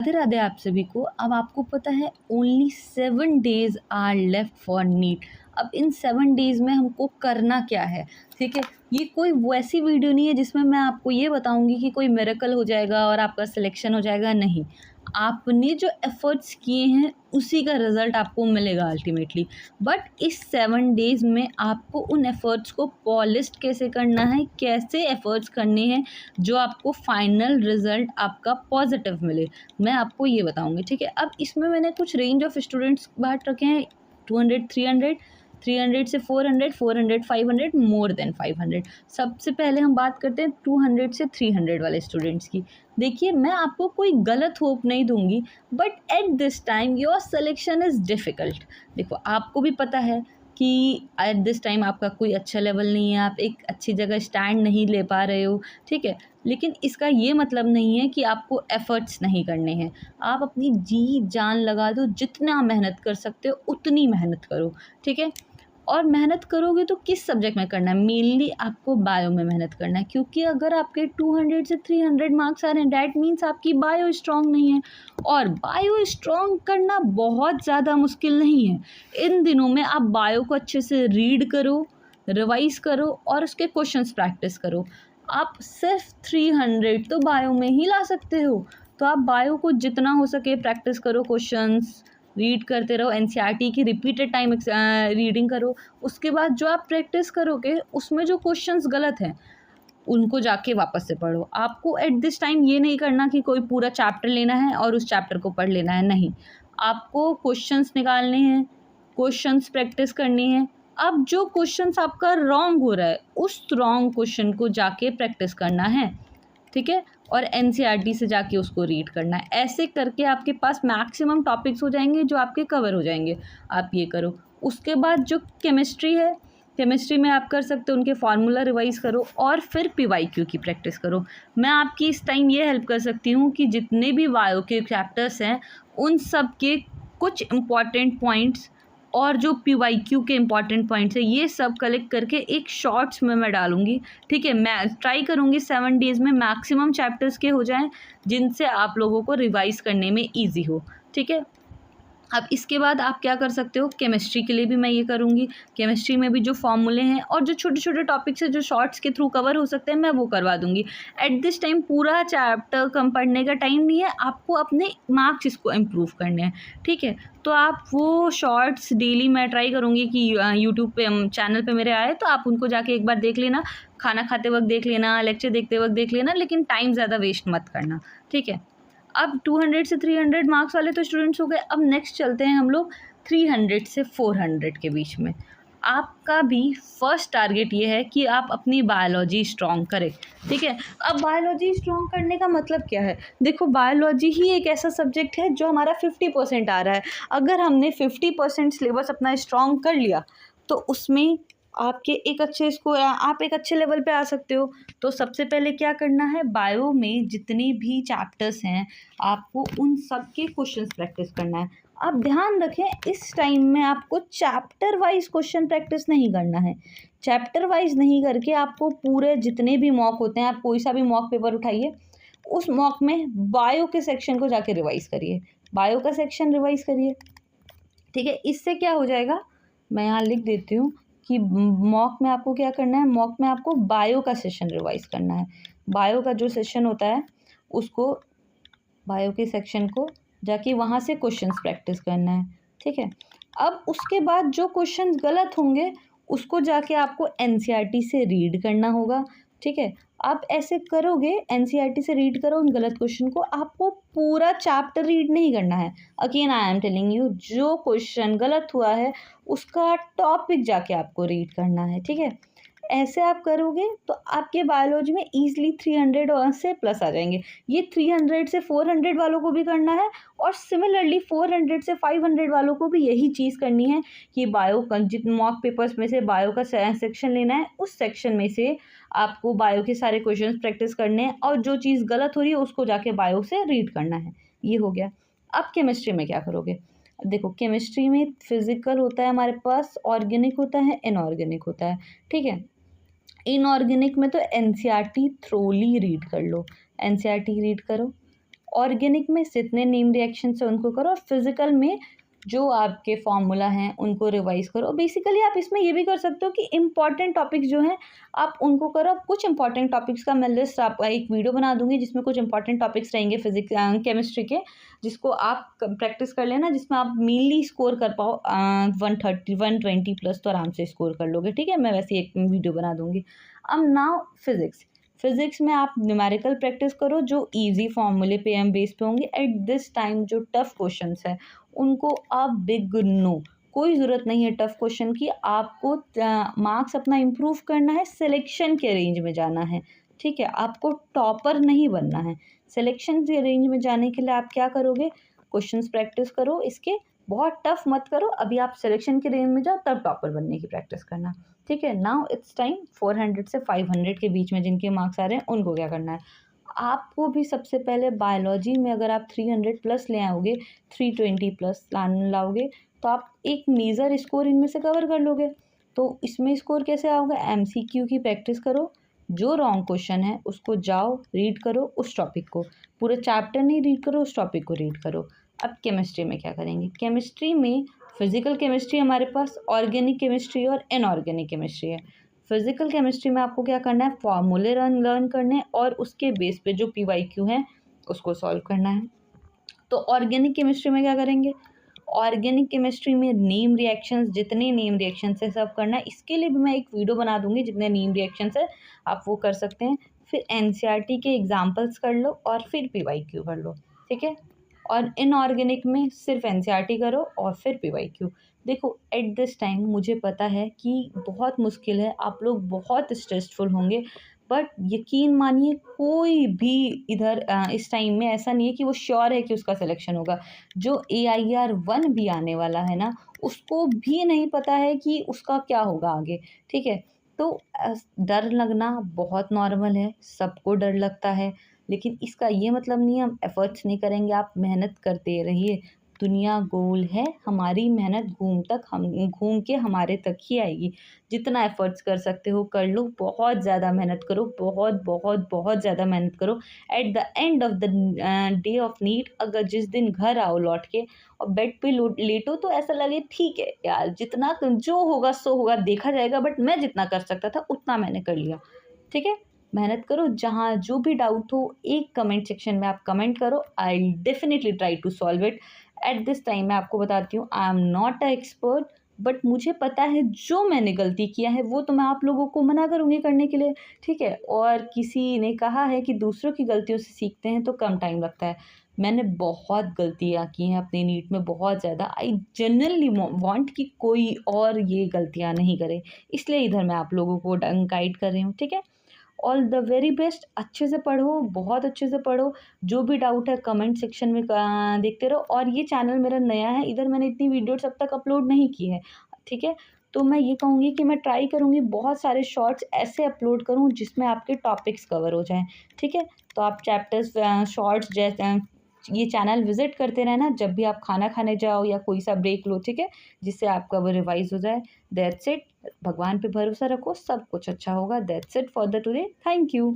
राधे राधे आप सभी को। अब आपको पता है only 7 days are left for NEET. अब इन 7 days में हमको करना क्या है, ठीक है। ये कोई वैसी वीडियो नहीं है जिसमें मैं आपको ये बताऊंगी कि कोई मिरेकल हो जाएगा और आपका सिलेक्शन हो जाएगा, नहीं। आपने जो एफ़र्ट्स किए हैं उसी का रिज़ल्ट आपको मिलेगा अल्टीमेटली। बट इस 7 days में आपको उन एफ़र्ट्स को पॉलिश कैसे करना है, कैसे एफ़र्ट्स करने हैं जो आपको फाइनल रिज़ल्ट आपका पॉजिटिव मिले, मैं आपको ये बताऊँगी, ठीक है। अब इसमें मैंने कुछ रेंज ऑफ स्टूडेंट्स बाँट रखे हैं, 200, 300, 300 से 400, 400, 500, मोर देन 500। सबसे पहले हम बात करते हैं 200 से 300 वाले स्टूडेंट्स की। देखिए, मैं आपको कोई गलत होप नहीं दूंगी, but at this time your selection is difficult. देखो, आपको भी पता है कि एट दिस टाइम आपका कोई अच्छा लेवल नहीं है, आप एक अच्छी जगह स्टैंड नहीं ले पा रहे हो, ठीक है। लेकिन इसका ये मतलब नहीं है कि आपको एफ़र्ट्स नहीं करने हैं। आप अपनी जी जान लगा दो, जितना मेहनत कर सकते हो उतनी मेहनत करो, ठीक है। और मेहनत करोगे तो किस सब्जेक्ट में करना है, मेनली आपको बायो में मेहनत करना है, क्योंकि अगर आपके 200 से 300 मार्क्स आ रहे हैं, डैट मीन्स आपकी बायो स्ट्रॉन्ग नहीं है। और बायो स्ट्रॉन्ग करना बहुत ज़्यादा मुश्किल नहीं है। इन दिनों में आप बायो को अच्छे से रीड करो, रिवाइज करो और उसके क्वेश्चंस प्रैक्टिस करो। आप सिर्फ 300 तो बायो में ही ला सकते हो, तो आप बायो को जितना हो सके प्रैक्टिस करो, क्वेश्चंस रीड करते रहो, एनसीईआरटी की रिपीटेड टाइम रीडिंग करो। उसके बाद जो आप प्रैक्टिस करोगे उसमें जो क्वेश्चंस गलत हैं उनको जाके वापस से पढ़ो। आपको एट दिस टाइम ये नहीं करना कि कोई पूरा चैप्टर लेना है और उस चैप्टर को पढ़ लेना है, नहीं। आपको क्वेश्चंस निकालने हैं, क्वेश्चंस प्रैक्टिस करनी है। अब जो क्वेश्चंस आपका रॉन्ग हो रहा है उस रॉन्ग क्वेश्चन को जाके प्रैक्टिस करना है, ठीक है। और एनसीईआरटी से जाके उसको रीड करना है। ऐसे करके आपके पास मैक्सिमम टॉपिक्स हो जाएंगे जो आपके कवर हो जाएंगे। आप ये करो। उसके बाद जो केमिस्ट्री है, केमिस्ट्री में आप कर सकते हो उनके फार्मूला रिवाइज करो और फिर पीवाईक्यू की प्रैक्टिस करो। मैं आपकी इस टाइम ये हेल्प कर सकती हूँ कि जितने भी बायो के चैप्टर्स हैं उन सब के कुछ इम्पॉर्टेंट पॉइंट्स और जो पीवाईक्यू के इम्पॉर्टेंट पॉइंट्स है ये सब कलेक्ट करके एक शॉर्ट्स में मैं डालूंगी, ठीक है। मैं ट्राई करूँगी 7 days में मैक्सिमम चैप्टर्स के हो जाएं जिनसे आप लोगों को रिवाइज करने में ईजी हो, ठीक है। अब इसके बाद आप क्या कर सकते हो, केमिस्ट्री के लिए भी मैं ये करूँगी। केमिस्ट्री में भी जो फॉर्मूले हैं और जो छोटे छोटे टॉपिक्स हैं जो शॉर्ट्स के थ्रू कवर हो सकते हैं मैं वो करवा दूँगी। एट दिस टाइम पूरा चैप्टर कम पढ़ने का टाइम नहीं है, आपको अपने मार्क्स इसको इम्प्रूव करने हैं, ठीक है। तो आप वो शॉर्ट्स डेली मैं ट्राई करूँगी कि यूट्यूब पे चैनल पे मेरे आए तो आप उनको जाके एक बार देख लेना, खाना खाते वक्त देख लेना, लेक्चर देखते वक्त देख लेना, लेकिन टाइम ज़्यादा वेस्ट मत करना, ठीक है। अब 200 से 300 मार्क्स वाले तो स्टूडेंट्स हो गए। अब नेक्स्ट चलते हैं हम लोग 300 से 400 के बीच में। आपका भी फर्स्ट टारगेट ये है कि आप अपनी बायोलॉजी स्ट्रॉन्ग करें, ठीक है। अब बायोलॉजी स्ट्रॉन्ग करने का मतलब क्या है, देखो बायोलॉजी ही एक ऐसा सब्जेक्ट है जो हमारा 50% आ रहा है। अगर हमने 50% सिलेबस अपना स्ट्रॉन्ग कर लिया तो उसमें आपके एक अच्छे स्कोर, आप एक अच्छे लेवल पे आ सकते हो। तो सबसे पहले क्या करना है, बायो में जितने भी चैप्टर्स हैं आपको उन सब के क्वेश्चंस प्रैक्टिस करना है। आप ध्यान रखें इस टाइम में आपको चैप्टर वाइज क्वेश्चन प्रैक्टिस नहीं करना है। चैप्टर वाइज नहीं करके आपको पूरे जितने भी मॉक होते हैं, आप कोई सा भी मॉक पेपर उठाइए, उस मॉक में बायो के सेक्शन को जाके रिवाइज करिए, बायो का सेक्शन रिवाइज करिए, ठीक है। इससे क्या हो जाएगा, मैं यहाँ लिख देती हूँ कि मॉक में आपको क्या करना है, मॉक में आपको बायो का सेशन रिवाइज करना है। बायो का जो सेशन होता है उसको, बायो के सेक्शन को जाके वहाँ से क्वेश्चंस प्रैक्टिस करना है, ठीक है। अब उसके बाद जो क्वेश्चंस गलत होंगे उसको जाके आपको एनसीईआरटी से रीड करना होगा, ठीक है। आप ऐसे करोगे, एनसीईआरटी से रीड करो उन गलत क्वेश्चन को, आपको पूरा चैप्टर रीड नहीं करना है। Again I am telling you, जो क्वेश्चन गलत हुआ है उसका टॉपिक जाके आपको रीड करना है, ठीक है। ऐसे आप करोगे तो आपके बायोलॉजी में ईजिली 300 से प्लस आ जाएंगे। ये 300 से 400 वालों को भी करना है और सिमिलरली 400 से 500 वालों को भी यही चीज़ करनी है कि बायो जितने मॉक पेपर्स में से बायो का सेक्शन लेना है, उस सेक्शन में से आपको बायो के सारे क्वेश्चंस प्रैक्टिस करने हैं और जो चीज़ गलत हो रही है उसको जाके बायो से रीड करना है। ये हो गया। अब केमिस्ट्री में क्या करोगे, देखो केमिस्ट्री में फिजिकल होता है हमारे पास, ऑर्गेनिक होता है, इनऑर्गेनिक होता है, ठीक है। इनऑर्गेनिक में तो एनसीईआरटी थ्रोली रीड कर लो, एनसीईआरटी रीड करो। ऑर्गेनिक में जितने नेम रिएक्शन है उनको करो, और फिजिकल में जो आपके फॉर्मूला हैं उनको रिवाइज करो। बेसिकली आप इसमें ये भी कर सकते हो कि इंपॉर्टेंट टॉपिक्स जो हैं आप उनको करो। कुछ इंपॉर्टेंट टॉपिक्स का मैं लिस्ट आपका एक वीडियो बना दूंगी जिसमें कुछ इंपॉर्टेंट टॉपिक्स रहेंगे फिजिक्स केमिस्ट्री के, जिसको आप प्रैक्टिस कर लेना, जिसमें आप मेनली स्कोर कर पाओ 130 120 प्लस तो आराम से स्कोर कर लोगे। ठीक है, मैं वैसे एक वीडियो बना दूंगी। अब नाउ फिजिक्स में आप न्यूमेरिकल प्रैक्टिस करो, जो इजी फॉर्मूले पे एम बेस पे होंगे। एट दिस टाइम जो टफ क्वेश्चंस है उनको आप बिग नो, कोई ज़रूरत नहीं है टफ क्वेश्चन की। आपको मार्क्स अपना इम्प्रूव करना है, सिलेक्शन के रेंज में जाना है। ठीक है, आपको टॉपर नहीं बनना है। सिलेक्शन के रेंज में जाने के लिए आप क्या करोगे, क्वेश्चंस प्रैक्टिस करो इसके, बहुत टफ मत करो। अभी आप सिलेक्शन के रेंज में जाओ तब टॉपर बनने की प्रैक्टिस करना। ठीक है, नाउ इट्स टाइम 400 से 500 के बीच में जिनके मार्क्स आ रहे हैं उनको क्या करना है। आपको भी सबसे पहले बायोलॉजी में अगर आप 300 प्लस ले आओगे, 320 प्लस लाओगे तो आप एक मेजर स्कोर इनमें से कवर कर लोगे। तो इसमें स्कोर कैसे आओगे, एमसीक्यू की प्रैक्टिस करो, जो रॉन्ग क्वेश्चन है उसको जाओ रीड करो, उस टॉपिक को, पूरा चैप्टर नहीं रीड करो, उस टॉपिक को रीड करो। अब केमिस्ट्री में क्या करेंगे, केमिस्ट्री में फिजिकल केमिस्ट्री हमारे पास, ऑर्गेनिक केमिस्ट्री और इनऑर्गेनिक केमिस्ट्री है। फिजिकल केमिस्ट्री में आपको क्या करना है, फॉर्मूले लर्न करने हैं और उसके बेस पे जो PYQ है उसको सॉल्व करना है। तो ऑर्गेनिक केमिस्ट्री में क्या करेंगे, ऑर्गेनिक केमिस्ट्री में नेम रिएक्शंस, जितने नेम रिएक्शंस है सब करना है। इसके लिए भी मैं एक वीडियो बना दूंगी, जितने नेम रिएक्शंस है आप वो कर सकते हैं। फिर NCERT के एग्जाम्पल्स कर लो और फिर PYQ कर लो। ठीक है, और इनऑर्गेनिक में सिर्फ NCERT करो और फिर PYQ। देखो एट दिस टाइम मुझे पता है कि बहुत मुश्किल है, आप लोग बहुत स्ट्रेसफुल होंगे, बट यकीन मानिए कोई भी इधर इस टाइम में ऐसा नहीं है कि वो श्योर है कि उसका सिलेक्शन होगा। जो AIR 1 भी आने वाला है ना, उसको भी नहीं पता है कि उसका क्या होगा आगे। ठीक है, तो डर लगना बहुत नॉर्मल है, सबको डर लगता है, लेकिन इसका ये मतलब नहीं है हम एफर्ट्स नहीं करेंगे। आप मेहनत करते रहिए, दुनिया गोल है, हमारी मेहनत घूम के हमारे तक ही आएगी। जितना एफर्ट्स कर सकते हो कर लो, बहुत ज़्यादा मेहनत करो, बहुत बहुत बहुत ज़्यादा मेहनत करो। At the end of the day of NEET, अगर जिस दिन घर आओ लौट के और बेड पे लेटो तो ऐसा लगे ठीक है यार, जितना जो होगा सो होगा, देखा जाएगा, बट मैं जितना कर सकता था उतना मैंने कर लिया। ठीक है, मेहनत करो, जहाँ जो भी डाउट हो एक कमेंट सेक्शन में आप कमेंट करो, I definitely try to solve it. At this time मैं आपको बताती हूँ, I am not a expert, but मुझे पता है जो मैंने गलती किया है वो तो मैं आप लोगों को मना करूँगी करने के लिए। ठीक है, और किसी ने कहा है कि दूसरों की गलतियों से सीखते हैं तो कम टाइम लगता है। मैंने बहुत गलतियाँ की हैं अपनी नीट में, बहुत ज़्यादा। आई जनरली वांट कि कोई और ये गलतियाँ नहीं करे, इसलिए इधर मैं आप लोगों को गाइड कर रही हूँ। ठीक है, ऑल द वेरी बेस्ट, अच्छे से पढ़ो, बहुत अच्छे से पढ़ो। जो भी डाउट है कमेंट सेक्शन में देखते रहो। और ये चैनल मेरा नया है, इधर मैंने इतनी वीडियोस अब तक अपलोड नहीं की है। ठीक है, तो मैं ये कहूँगी कि मैं ट्राई करूँगी बहुत सारे शॉर्ट्स ऐसे अपलोड करूँ जिसमें आपके टॉपिक्स कवर हो जाएँ। ठीक है, तो आप चैप्टर्स शॉर्ट्स जैसे ये चैनल विजिट करते रहना जब भी आप खाना खाने जाओ या कोई सा ब्रेक लो। ठीक है, जिससे आपका वो रिवाइज हो जाए। दैट्स इट, भगवान पे भरोसा रखो, सब कुछ अच्छा होगा। That's it for the today, thank you.